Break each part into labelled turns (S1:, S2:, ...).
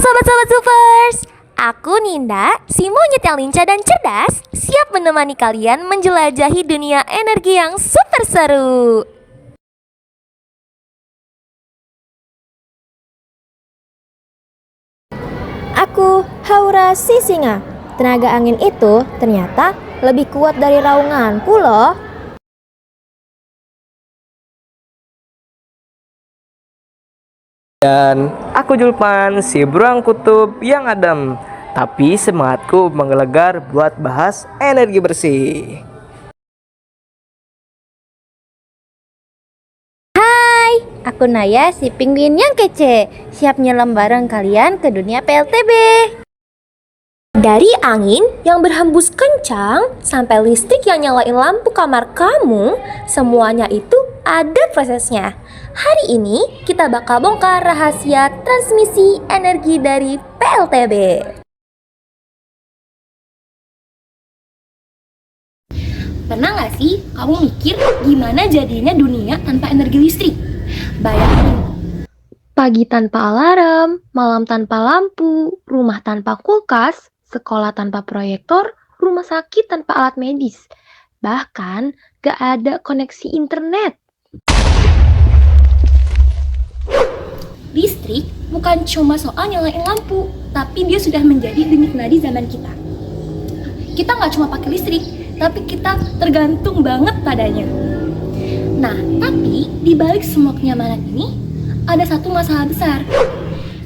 S1: Sobat-sobat Supers, aku Ninda, si monyet yang lincah dan cerdas, siap menemani kalian menjelajahi dunia energi yang super seru.
S2: Aku Haura Sisinga. Tenaga angin itu ternyata lebih kuat dari raunganku loh.
S3: Dan aku Julpan, si beruang kutub yang adem. Tapi semangatku menggelegar buat bahas energi bersih.
S2: Aku Naya, si penguin yang kece. Siap nyelam bareng kalian ke dunia PLTB.
S1: Dari angin yang berhembus kencang sampai listrik yang nyalain lampu kamar kamu, semuanya itu ada prosesnya. Hari ini kita bakal bongkar rahasia transmisi energi dari PLTB. Pernah nggak sih kamu mikir gimana jadinya dunia tanpa energi listrik? Bayangin,
S2: Pagi tanpa alarm, malam tanpa lampu, rumah tanpa kulkas, sekolah tanpa proyektor, rumah sakit tanpa alat medis. Bahkan gak ada koneksi internet.
S1: listrik bukan cuma soal nyalain lampu, tapi dia sudah menjadi denyut nadi zaman kita. Kita nggak cuma pakai listrik, tapi kita tergantung banget padanya. Nah, tapi di balik semua kenyamanan ini, ada satu masalah besar.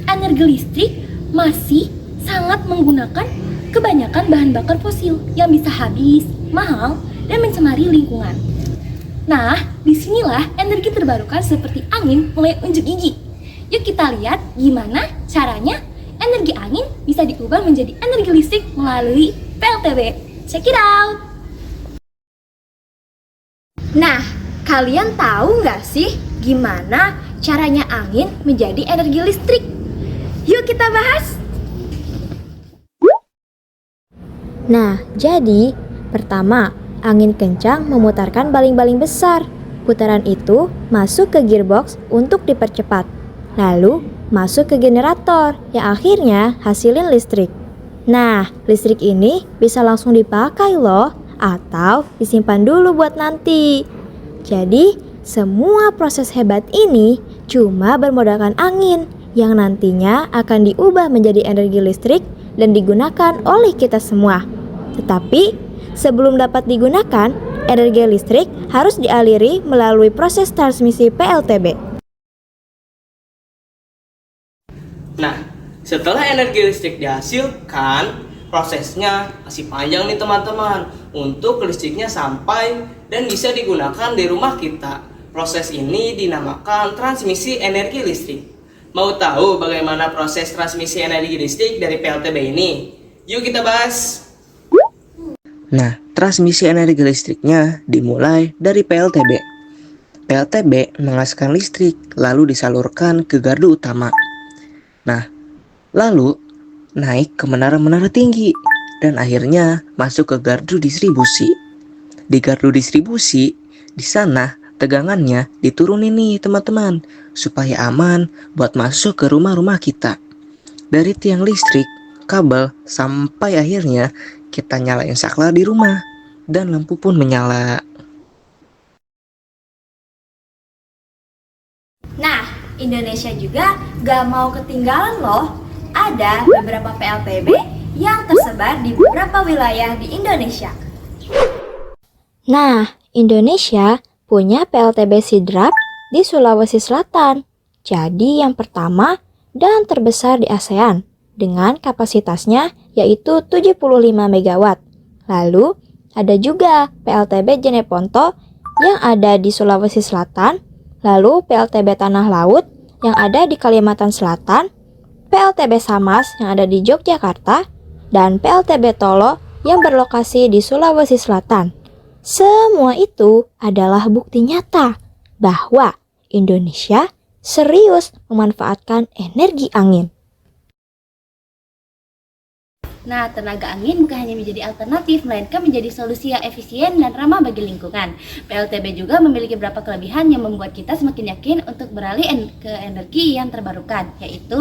S1: Energi listrik masih sangat menggunakan kebanyakan bahan bakar fosil yang bisa habis, mahal, dan mencemari lingkungan. Nah, disinilah energi terbarukan seperti angin mulai unjuk gigi. Yuk kita lihat gimana caranya energi angin bisa diubah menjadi energi listrik melalui PLTB. Check it out! Nah, kalian tahu nggak sih gimana caranya angin menjadi energi listrik? Yuk kita bahas!
S2: Nah, jadi pertama, angin kencang memutarkan baling-baling besar. Putaran itu masuk ke gearbox untuk dipercepat. Lalu masuk ke generator yang akhirnya hasilin listrik. Nah, listrik ini bisa langsung dipakai loh, atau disimpan dulu buat nanti. Jadi, semua proses hebat ini cuma bermodalkan angin yang nantinya akan diubah menjadi energi listrik dan digunakan oleh kita semua. Tetapi, sebelum dapat digunakan, energi listrik harus dialiri melalui proses transmisi PLTB.
S3: Nah, setelah energi listrik dihasilkan, prosesnya masih panjang nih teman-teman untuk listriknya sampai dan bisa digunakan di rumah kita. Proses ini dinamakan transmisi energi listrik. Mau tahu bagaimana proses transmisi energi listrik dari PLTB ini? Yuk kita bahas. Nah, transmisi energi listriknya dimulai dari PLTB. PLTB mengasihkan listrik lalu disalurkan ke gardu utama. Nah, lalu naik ke menara-menara tinggi dan akhirnya masuk ke gardu distribusi. Di gardu distribusi, di sana tegangannya diturunin nih teman-teman supaya aman buat masuk ke rumah-rumah kita. Dari tiang listrik, kabel, sampai akhirnya kita nyalain saklar di rumah dan lampu pun menyala.
S1: Nah, Indonesia juga gak mau ketinggalan loh. Ada beberapa PLTB yang tersebar di beberapa wilayah di Indonesia.
S2: Nah, Indonesia punya PLTB Sidrap di Sulawesi Selatan. Jadi yang pertama dan terbesar di ASEAN dengan kapasitasnya yaitu 75 MW. Lalu ada juga PLTB Jeneponto yang ada di Sulawesi Selatan, lalu PLTB Tanah Laut yang ada di Kalimantan Selatan, PLTB Samas yang ada di Yogyakarta, dan PLTB Tolo yang berlokasi di Sulawesi Selatan. Semua itu adalah bukti nyata bahwa Indonesia serius memanfaatkan energi angin.
S1: Nah, tenaga angin bukan hanya menjadi alternatif, melainkan menjadi solusi yang efisien dan ramah bagi lingkungan. PLTB juga memiliki beberapa kelebihan yang membuat kita semakin yakin untuk beralih ke energi yang terbarukan, yaitu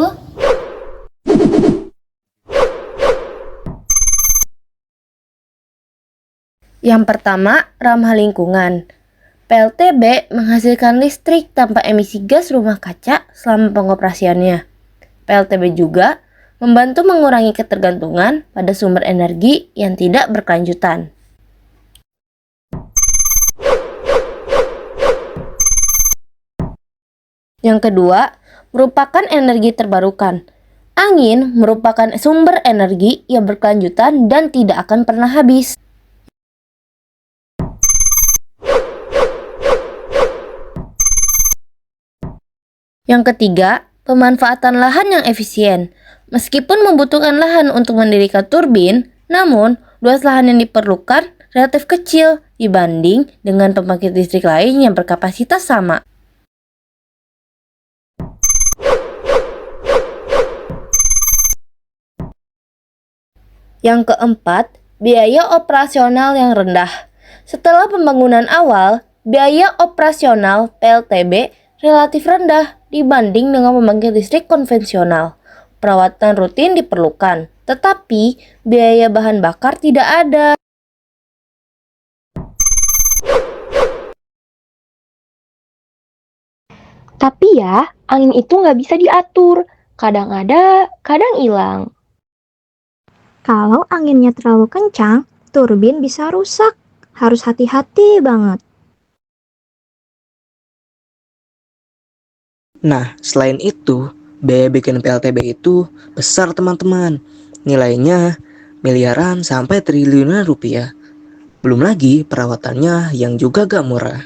S4: Yang pertama, ramah lingkungan. PLTB menghasilkan listrik tanpa emisi gas rumah kaca selama pengoperasiannya. PLTB juga membantu mengurangi ketergantungan pada sumber energi yang tidak berkelanjutan. Yang kedua, merupakan energi terbarukan. Angin merupakan sumber energi yang berkelanjutan dan tidak akan pernah habis. Yang ketiga, pemanfaatan lahan yang efisien. Meskipun membutuhkan lahan untuk mendirikan turbin, namun luas lahan yang diperlukan relatif kecil dibanding dengan pembangkit listrik lain yang berkapasitas sama. Yang keempat, biaya operasional yang rendah. Setelah pembangunan awal, biaya operasional PLTB relatif rendah dibanding dengan pembangkit listrik konvensional. Perawatan rutin diperlukan, tetapi biaya bahan bakar tidak ada.
S1: Tapi ya, angin itu nggak bisa diatur. Kadang ada, kadang hilang.
S2: Kalau anginnya terlalu kencang, turbin bisa rusak. Harus hati-hati banget.
S3: Nah, selain itu, biaya bikin PLTB itu besar teman-teman. Nilainya miliaran sampai triliunan rupiah. Belum lagi perawatannya yang juga gak murah.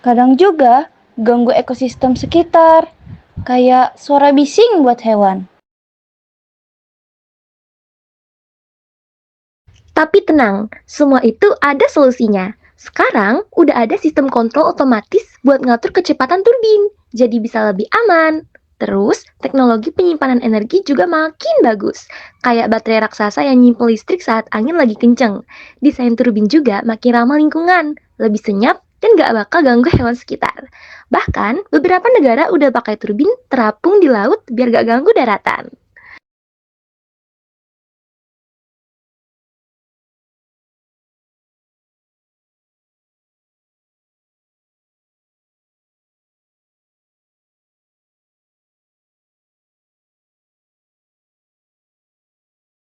S4: Kadang juga ganggu ekosistem sekitar, kayak suara bising buat hewan.
S1: Tapi tenang, semua itu ada solusinya. Sekarang udah ada sistem kontrol otomatis buat ngatur kecepatan turbin, jadi bisa lebih aman. Terus, teknologi penyimpanan energi juga makin bagus, kayak baterai raksasa yang nyimpen listrik saat angin lagi kenceng. Desain turbin juga makin ramah lingkungan, lebih senyap, dan gak bakal ganggu hewan sekitar. Bahkan, beberapa negara udah pakai turbin terapung di laut biar gak ganggu daratan.